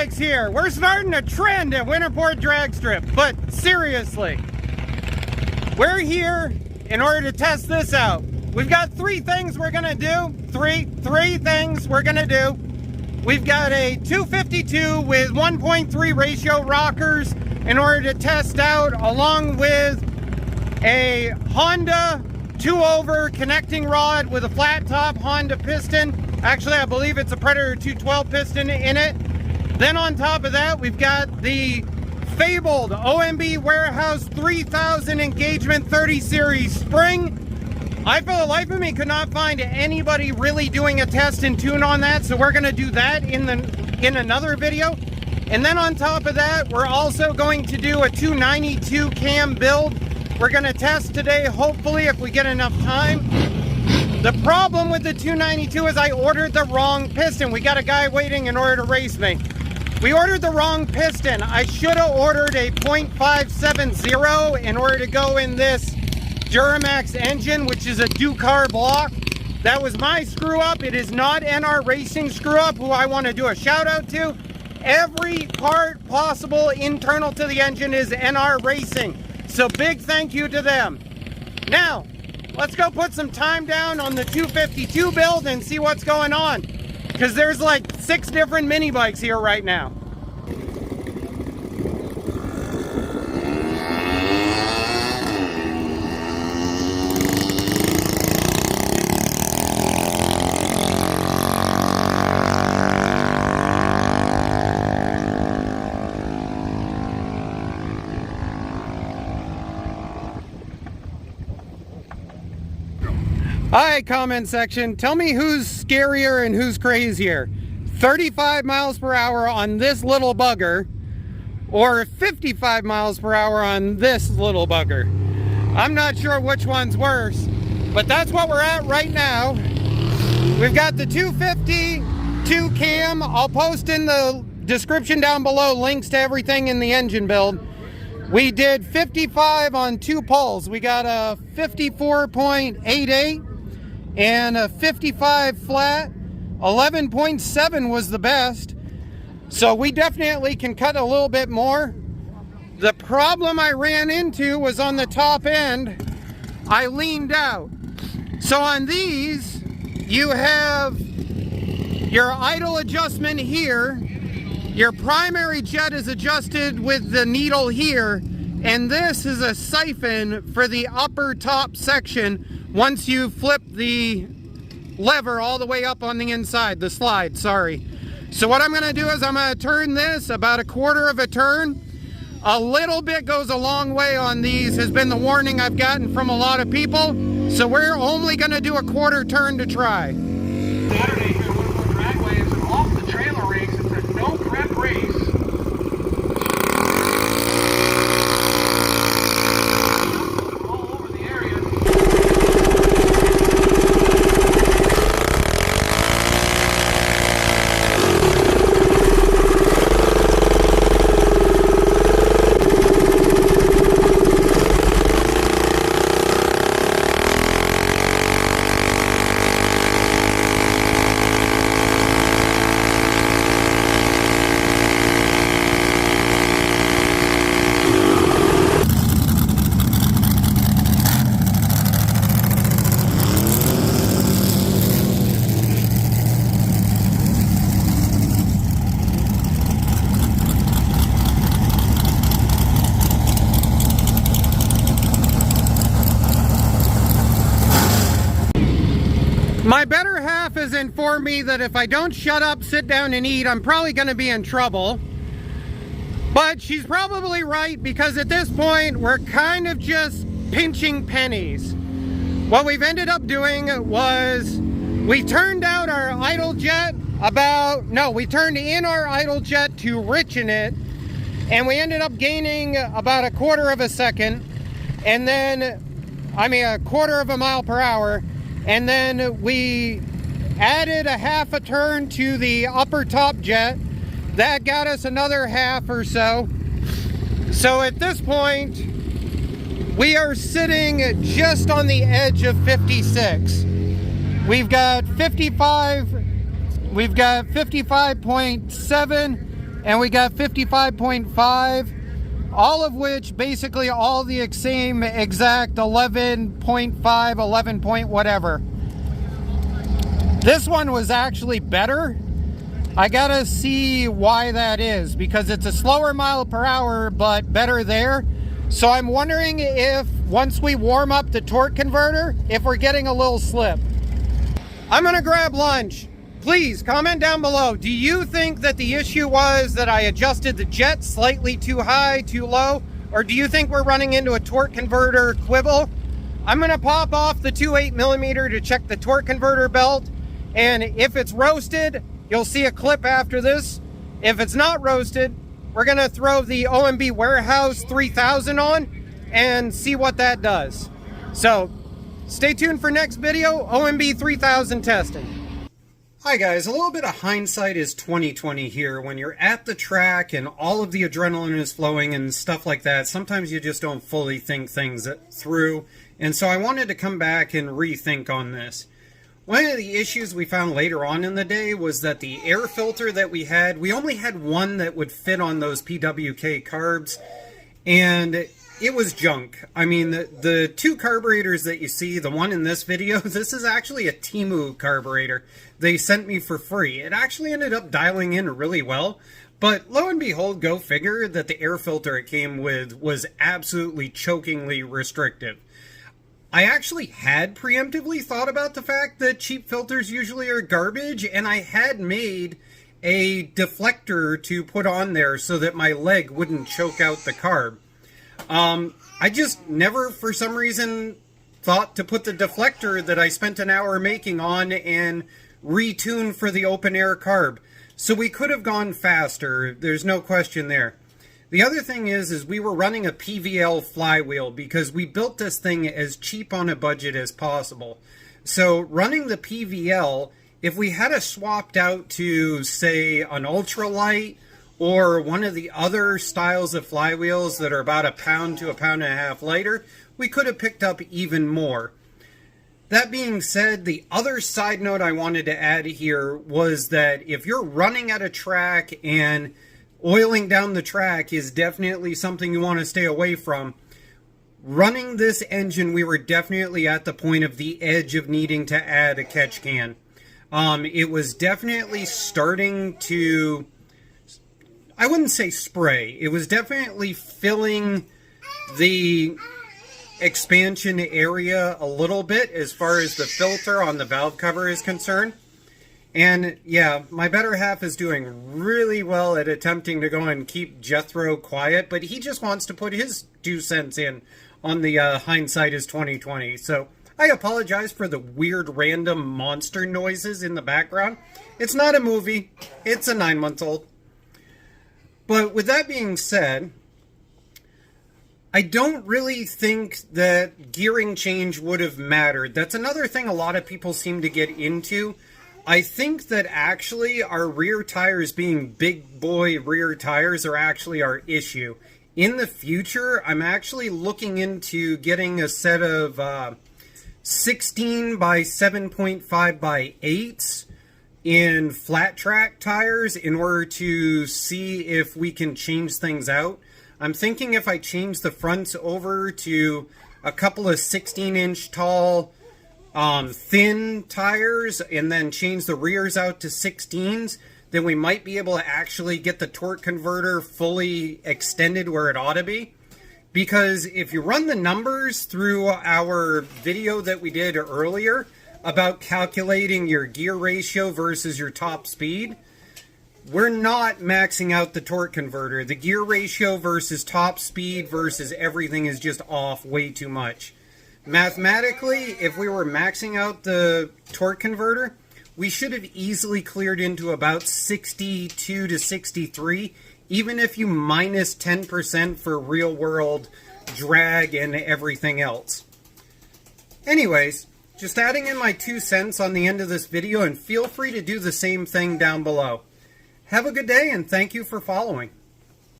bikes here. We're starting a trend at Winterport Drag Strip, but seriously, we're here in order to test this out. We've got three things we're gonna do. Three things we're gonna do. We've got a 252 with 1.3 ratio rockers in order to test out, along with a Honda 2-over connecting rod with a flat top Honda piston. Actually, I believe it's a Predator 212 piston in it. Then on top of that, we've got the fabled OMB Warehouse 3000 Engagement 30 Series spring. I, for the life of me, could not find anybody really doing a test and tune on that, so we're going to do that in another video. And then on top of that, we're also going to do a 292 cam build. We're going to test today, hopefully, if we get enough time. The problem with the 292 is I ordered the wrong piston. We got a guy waiting in order to race me. We ordered the wrong piston. I should have ordered a .570 in order to go in this Duromax engine, which is a Ducar block. That was my screw up. It is not NR Racing screw up, who I want to do a shout out to. Every part possible internal to the engine is NR Racing. So big thank you to them. Now, let's go put some time down on the 252 build and see what's going on. Because there's like 6 different mini bikes here right now. Alright, comment section, tell me who's scarier and who's crazier. 35 miles per hour on this little bugger, or 55 miles per hour on this little bugger. I'm not sure which one's worse, but that's what we're at right now. We've got the 252 cam. I'll post in the description down below links to everything in the engine build. We did 55 on 2 poles. We got a 54.88 and a 55 flat. 11.7 was the best, so we definitely can cut a little bit more. The problem I ran into was on the top end. I leaned out. So on these, you have your idle adjustment here. Your primary jet is adjusted with the needle here, and this is a siphon for the upper top section once you flip the lever all the way up on the inside, the slide, sorry. So what I'm going to do is I'm going to turn this about a quarter of a turn. A little bit goes a long way on these, has been the warning I've gotten from a lot of people. So we're only going to do a quarter turn to try. Saturday here at Winterport Dragway is an off the trailer race. It's a no prep race. All over the area. My better half has informed me that if I don't shut up, sit down and eat, I'm probably going to be in trouble. But she's probably right, because at this point, we're kind of just pinching pennies. What we've ended up doing was we turned out our idle jet we turned in our idle jet to richen it, and we ended up gaining about a quarter of a second, and then, a quarter of a mile per hour. And then we added a half a turn to the upper top jet. That got us another half or so. So at this point, we are sitting just on the edge of 56. We've got 55, we've got 55.7, and we got 55.5, all of which basically all the same exact 11.5, 11 point whatever. This one was actually better. I gotta see why that is, because it's a slower mile per hour, but better there. So I'm wondering if once we warm up the torque converter, if we're getting a little slip. I'm gonna grab lunch. Please comment down below. Do you think that the issue was that I adjusted the jet slightly too high, too low? Or do you think we're running into a torque converter quibble? I'm gonna pop off the 2.8mm to check the torque converter belt. And if it's roasted, you'll see a clip after this. If it's not roasted, we're gonna throw the OMB Warehouse 3000 on and see what that does. So stay tuned for next video, OMB 3000 testing. Hi guys, a little bit of hindsight is 20/20 here. When you're at the track and all of the adrenaline is flowing and stuff like that, sometimes you just don't fully think things through. And so I wanted to come back and rethink on this. One of the issues we found later on in the day was that the air filter that we only had one that would fit on those PWK carbs, and it was junk. I mean, the two carburetors that you see, the one in this video, this is actually a Temu carburetor they sent me for free. It actually ended up dialing in really well, but lo and behold, go figure that the air filter it came with was absolutely chokingly restrictive. I actually had preemptively thought about the fact that cheap filters usually are garbage, and I had made a deflector to put on there so that my leg wouldn't choke out the carb. I just never, for some reason, thought to put the deflector that I spent an hour making on and retune for the open air carb. So we could have gone faster, there's no question there. The other thing is we were running a PVL flywheel because we built this thing as cheap on a budget as possible. So running the PVL, if we had swapped out to, say, an ultralight or one of the other styles of flywheels that are about 1 pound to 1.5 pounds lighter, we could have picked up even more. That being said, the other side note I wanted to add here was that if you're running at a track and oiling down the track is definitely something you want to stay away from, running this engine, we were definitely at the point of the edge of needing to add a catch can. It was definitely starting to, I wouldn't say spray, it was definitely filling the expansion area a little bit as far as the filter on the valve cover is concerned. And yeah, my better half is doing really well at attempting to go and keep Jethro quiet, but he just wants to put his 2 cents in on the hindsight is 20/20. So I apologize for the weird random monster noises in the background. It's not a movie, it's a 9-month-old. But with that being said, I don't really think that gearing change would have mattered. That's another thing a lot of people seem to get into. I think that actually our rear tires being big boy rear tires are actually our issue. In the future, I'm actually looking into getting a set of 16 by 7.5 by 8s in flat track tires in order to see if we can change things out. I'm thinking if I change the fronts over to a couple of 16-inch tall thin tires and then change the rears out to 16s, then we might be able to actually get the torque converter fully extended where it ought to be. Because if you run the numbers through our video that we did earlier about calculating your gear ratio versus your top speed, we're not maxing out the torque converter. The gear ratio versus top speed versus everything is just off way too much. Mathematically, if we were maxing out the torque converter, we should have easily cleared into about 62 to 63, even if you minus 10% for real world drag and everything else. Anyways, just adding in my 2 cents on the end of this video, and feel free to do the same thing down below. Have a good day, and thank you for following.